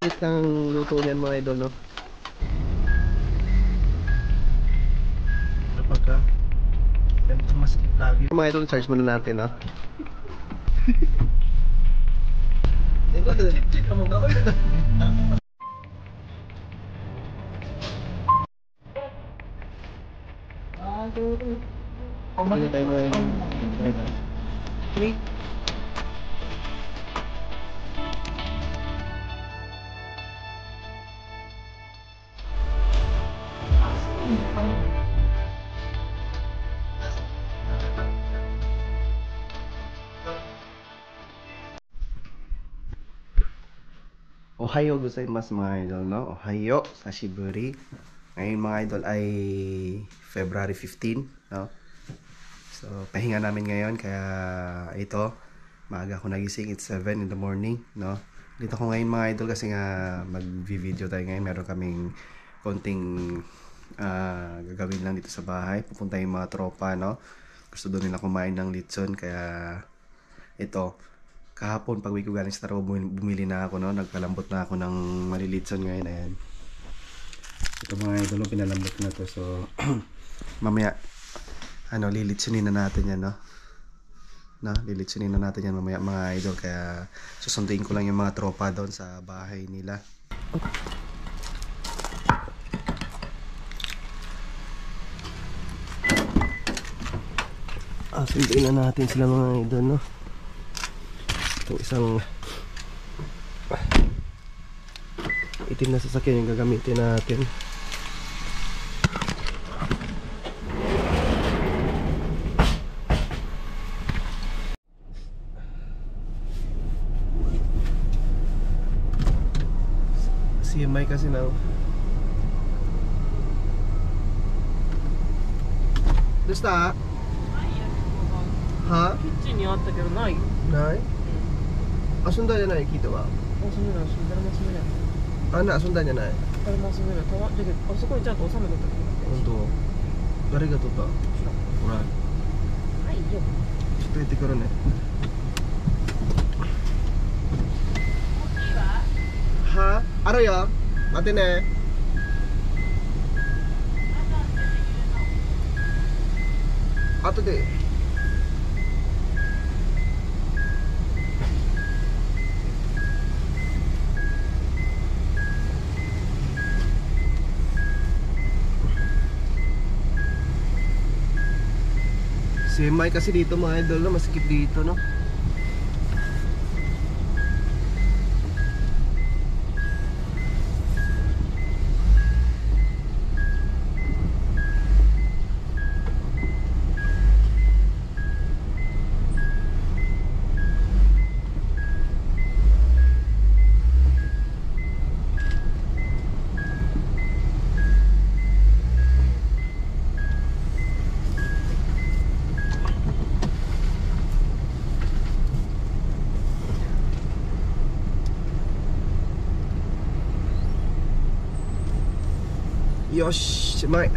Ito ang luto niyan mga idol, no? Kapag ka ganito masikip lagi mga idol, charge muna natin, no? Check mo ka. Hindi tayo mga idol. Ohayo gozaimasu mga idol, no? Ohayo, sashiburi. Ngayon mga idol ay February 15, no? So, pahinga namin ngayon kaya ito, maaga ako nagising, it's 7 in the morning, no? Dito ko ngayon mga idol kasi nga mag-video tayo ngayon. Meron kaming konting gagawin lang dito sa bahay. Pupunta yung mga tropa, no? Gusto doon nila kumain ng lechon kaya ito. Kahapon pag uwi ko galing sa trabaho, bumili na ako, no? Nagpalambot na ako ng malilitson ngayon. Ayan. Ito mga idol, pinalambot na to. So, mamaya, lilitsunin na natin yan, no? Lilitsunin na natin yan mamaya mga idol. Kaya, susunduin ko lang yung mga tropa doon sa bahay nila. Sunduin na natin sila mga idol, no? Itong isang itim na sasakyan yung gagamitin natin. CMI kasi na. Dosta? Ha? キッチンにあったけどない。ない? Asunda niya na kita ba? あ、そんなの、誰も住めない。 Asunda niya na. 誰も住めない。だけど、あそこにちゃんと収めとったけど。本当? Dari ka to ta? Ora. はいよ。ちょっと行ってくるね。は? Aro yo? Mati ne. Ato de. Semay kasi dito mga idol, no? Masikip dito, no? Yosh, Semay.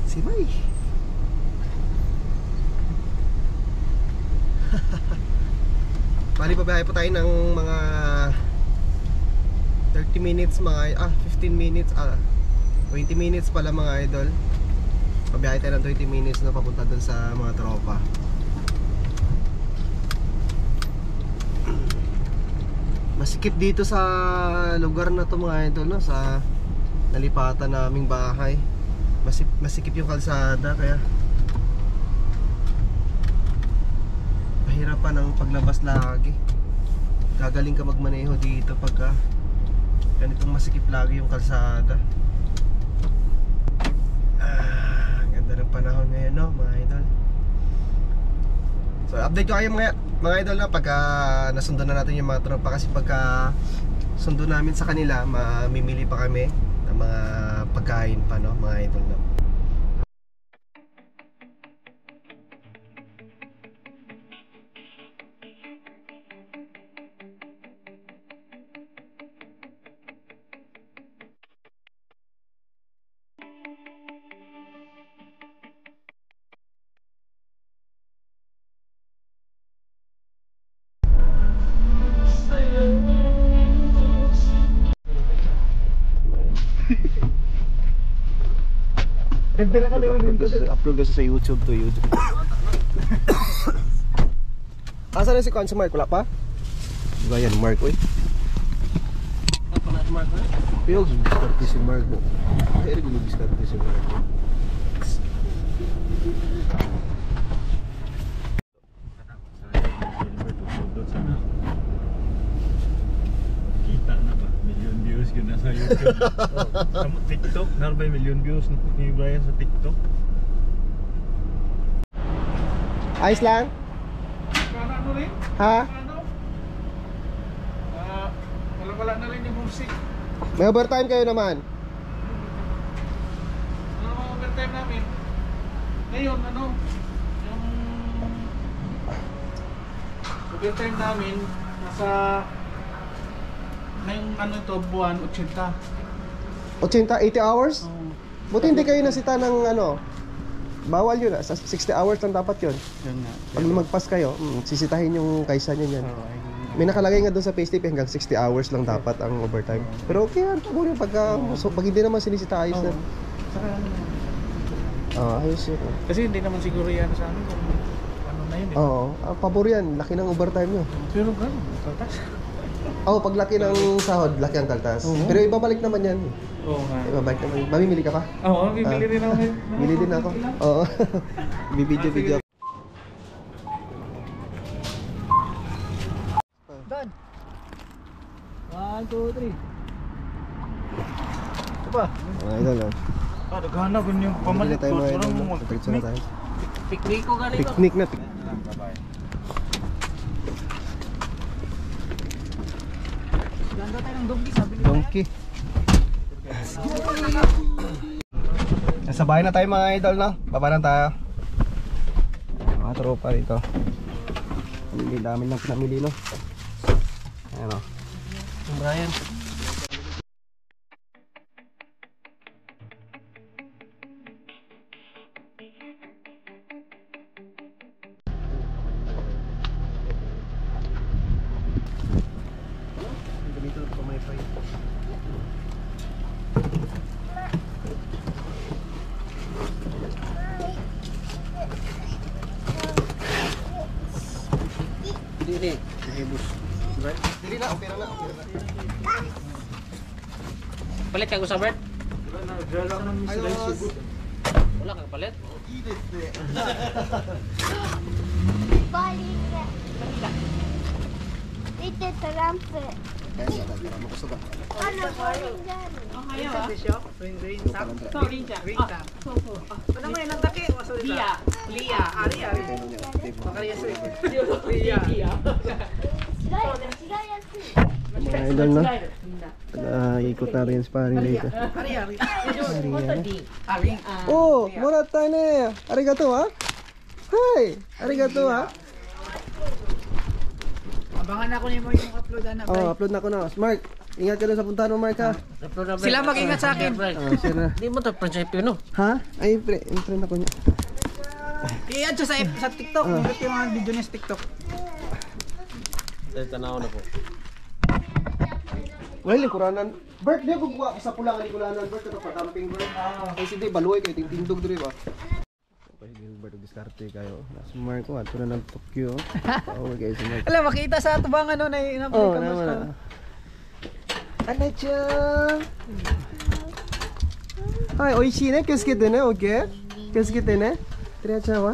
Semay. Bali pabiyahe po tayo ng mga 30 minutes mga 15 minutes 20 minutes pala mga idol. Pabiyahe tayo ng 20 minutes na papunta dun sa mga tropa. Masikip dito sa lugar na to mga idol, no? Sa nalipatan naming bahay. Masikip yung kalsada kaya mahirapan ang paglabas lagi. Gagaling ka magmaneho dito pagka ganitong masikip lagi yung kalsada. Ganda ng panahon ngayon, no mga idol. So update ko kayo mga idol na pagka nasundo na natin yung mga tropa. Kasi pagka sundo namin sa kanila, mamimili pa kami ng mga pagkain pa, no mga idol, no. Upload kasi sa YouTube to YouTube. Asa na si Kwan si Mark? Wala pa? Diba yan, Mark, oy. Apa na smart na? Pero diskarte si Mark mo. Pero diskarte si Mark mo. Kita na ba? Million views yun na sa YouTube. Sa TikTok, naroon ba yung million views ni Brian sa TikTok? Ayos lang? Ano rin? Ha? Ano? Wala na rin yung homesick. May overtime kayo naman. Ano ang overtime namin? Ngayon, ano? Yung overtime namin, nasa ngayong ano ito, buwan, 80. 80 hours? Oh, Buti hindi kayo nasita ng ano. Bawal yun, sa 60 hours lang dapat yun. yun nga. Pag lumagpas kayo, sisitahin yung kaysa nyo yan. May nakalagay nga doon sa payslip hanggang 60 hours lang dapat ang overtime. Pero okay yan, pag pag hindi naman sinisita, ayos na. Saka ano, Ayos yun. kasi hindi naman siguro yan sa amin kung ano na yun eh. Oo, pabor yan, laki ng overtime nyo. Pero gano'n, kaltas. Pag laki ng sahod, laki ang kaltas. Pero ibabalik naman yan. Oo nga. Ibabalik naman. Mamimili ka pa? Oo, bibili rin ako. Bili din ako. Oo. Bibidyo-video. Done. 1, 2, 3. Ito ba? Mga idol, oh. Naghanap yun yung Bili pamalit tayo ko. mga idol. Parang Magpicture na tayo. Piknik ko ganito. Picnic na. Ganda tayo ng donkey, sabi nila. Donkey. Nasa bahay na tayo mga idol, no? Baba na tayo. Mga tropa rito. Hindi dami lang pinamili, no? Ayan, o. Yung Brian. Dito pa may fry. Dili. Dili na, okay na. Palit ka ko sa Bert? Ayos. Wala kang palit? Balik. Ito tarampe. Ano ba rin dyan? でしょウィンウィンさんそう、りんちゃん。ウィンさんそうそう。お名前なんだっけ忘れたリア。リアあリアわかりやすいリア。違うやつ。 Mga idol, no? 違えるみんな。 Ikot natin sa paring dito. あリアリ本当に。あリン Oh, morata ne. Arigato, ha? Hi, arigato, ha? abangan ako nimo yung upload na Upload na ko na. Mark, ingat ka dun sa puntahan mo, Mark, ha? Sila mag-ingat sa akin. Siya na. Hindi mo ito prinsipyo, no? Ha? Ay, friend ako niya. i-add siya sa TikTok nilot yung mga video niya sa TikTok Tanaw na po. Wala lingkuranan. Bert, di ako buwa sa pulang lingkuranan. Bert, ito patamping, Bert. Ay, hindi, baluay kayo. Tindog dito, ba? Okay, Gilbert, diskarte kayo. Nasa Mark ko, ato na ng Tokyo. Okay, guys, Mark. alam makita sa tubangan no na Oh, naman na. Anna-chan! Hi, oishii ne? Kesuke ne? Okay? Kesuke ne? Teriya-chan wa?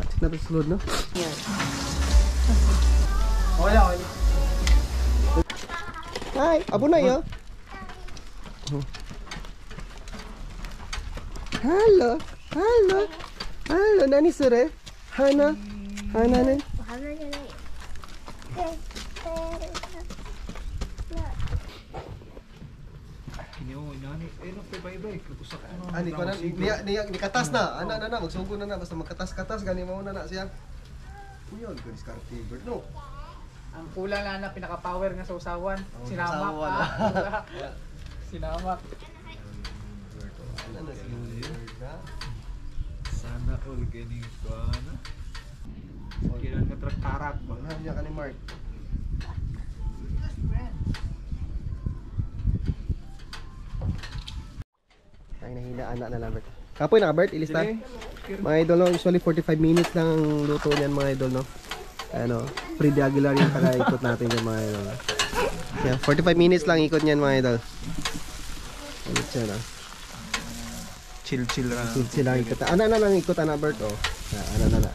Check natin sa load, no? wala Hi, abunay, oh. Hello, hello, hello, nani sure? Hana, hana ne? お花じゃないよ。Ani ko na, ni katas na. Ana na, magsugo na basta magkatas-katas gani mo na siya. Uyon, ko diskarte, Bert, no? ang kulang lang na pinaka-power nga sa usawan sinamak usawan. sinamak Ano na si Bert, ha? Sana all ganing ko na. kailan ka tarak Wala niya ka ni Mark. Ay, nahina anak na lang, Bert. Kapoy naka-Bert, ilista. Mga idol, no? Usually 45 minutes lang ang luto niyan mga idol, no? Ano, Freddy Aguilar yung taga-ikot natin yung mga idol. Yeah, 45 minutes lang ikot niyan mga idol. Ulit siya, no? Chill lang. Chill lang ikot. Ana na lang ikot, ana Bert, oh. Ana na.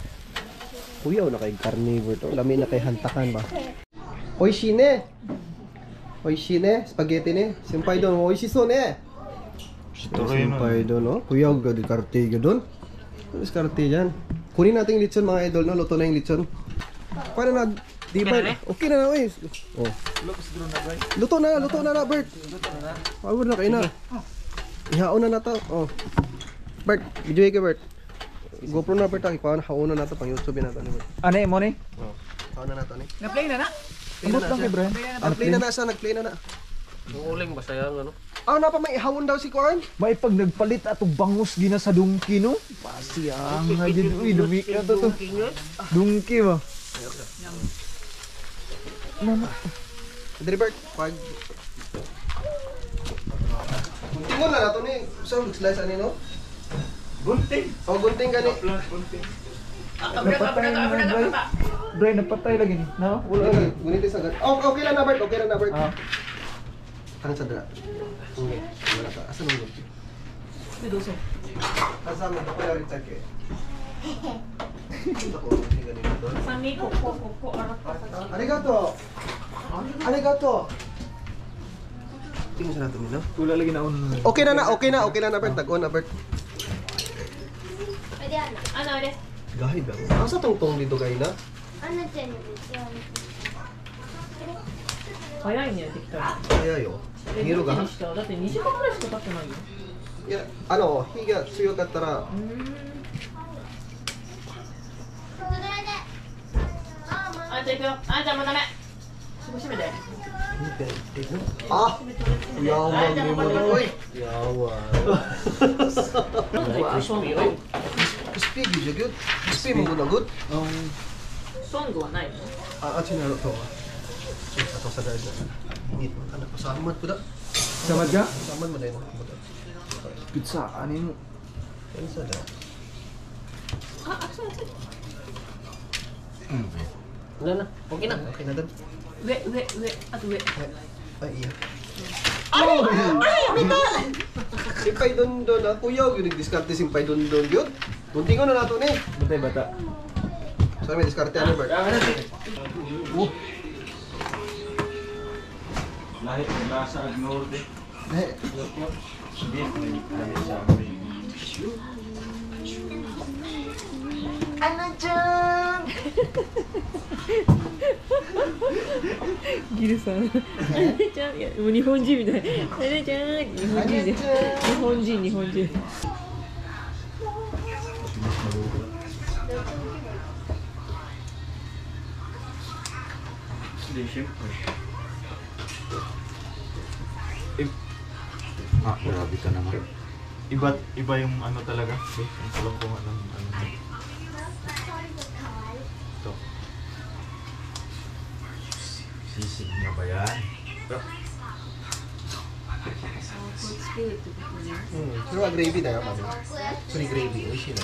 Kuya, na kay carnivore to. Lami na kay hantakan ba? Oishine! Oishine? Spaghetti ne? Senpai don, oishiso ne? Senpai don, no? Kuya, gadi karte ka don. Ano karte dyan? Kunin natin yung lechon mga idol, no? Luto na yung lechon. Paano na? Di ba? Okay na na, oy. Oh. Luto na, Bert. Pagod na kayo na. Ihaon na to. Oh. Bert, video ka, Bert. GoPro na, Bert. Hauna na to pang YouTube na to. Ano mo ni? Oh. Hauna na to ni. Na-play na na? Ambot lang kay Brian. Nag-play na siya, nag-play na na. Uling ba sayang ano? Na pa may ihawon daw si Kuan? May pag nagpalit ato bangus gina sa dungki no? Pasiyang nga dyan. Uy, dumi ka to. Dungki ba? Andre Bert, pag... Guntingon na nato ni. Saan mag-slice ani no? Gunting. O, gunting gani. Gunting. Napatay na Brian. Brian, napatay lagi ni. No? Wala lagi. Gunit sa gani. Oh, okay lang na Bert, okay lang na Bert. Ah. Tangan sa dala. Okay. Wala ka. Asan ang gunting? Dito so. Asa mo, ako yung rin kay. Ako, gunting gani na doon. Arigato! Arigato! Tingnan sa natin nila. Wala lagi na on. Okay na na Bert. Tag-on na Bert. Pwede ano ulit? Gahi ba? Asa tong dito gahi na? Ano dyan yun? Kaya niya, TikTok. Kaya yo. Hiro ga? だって2時間ぐらいしか経ってないよ。いや、火が強かったら、あんちゃん行くよ。あんちゃんもうダメ。すぐ閉めて。あ、yawan mo naman, oy. Yawan. Crispy, good. Crispy mo good. ソングはないの？ Sinaro to. Ito sa guys. Dito, anak ko samad ko da. Samad ka? Samad mo din. Pizza, anin mo? Ano sa da? Wala na. Okay na. Okay na din. 上。あと上。 Ay, iya. Simpay don na kuya, yung nag-discarte simpay don yun. Tuntingon na nato ni. Batay bata. Sorry, may diskarte ano, Bert? Lahit mula sa Norte. Eh, Beef na lahit sa Amin. ano dyan? ギルさん。あれちゃん、いや、もう日本人みたい。あれちゃん、日本人で。日本人。 Hindi, syempre. Grabe ka naman. Iba yung ano talaga. Ang kulang ko nga ng ano. Ito. Sisig niya ba yan? Pero gravy na yung free gravy, oishi na.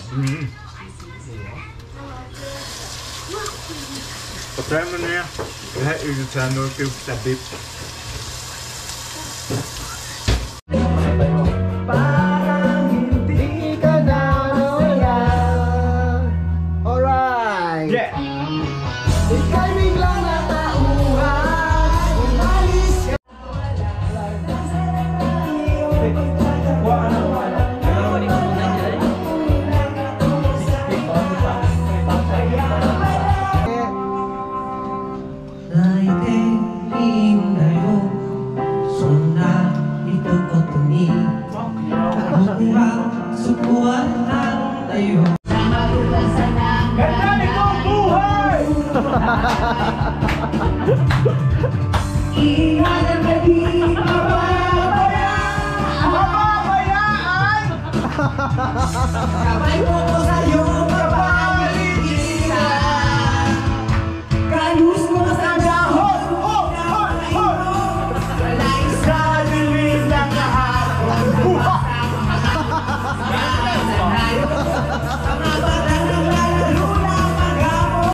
Patry mo na yan. Lahat yung sa Norte sa beef.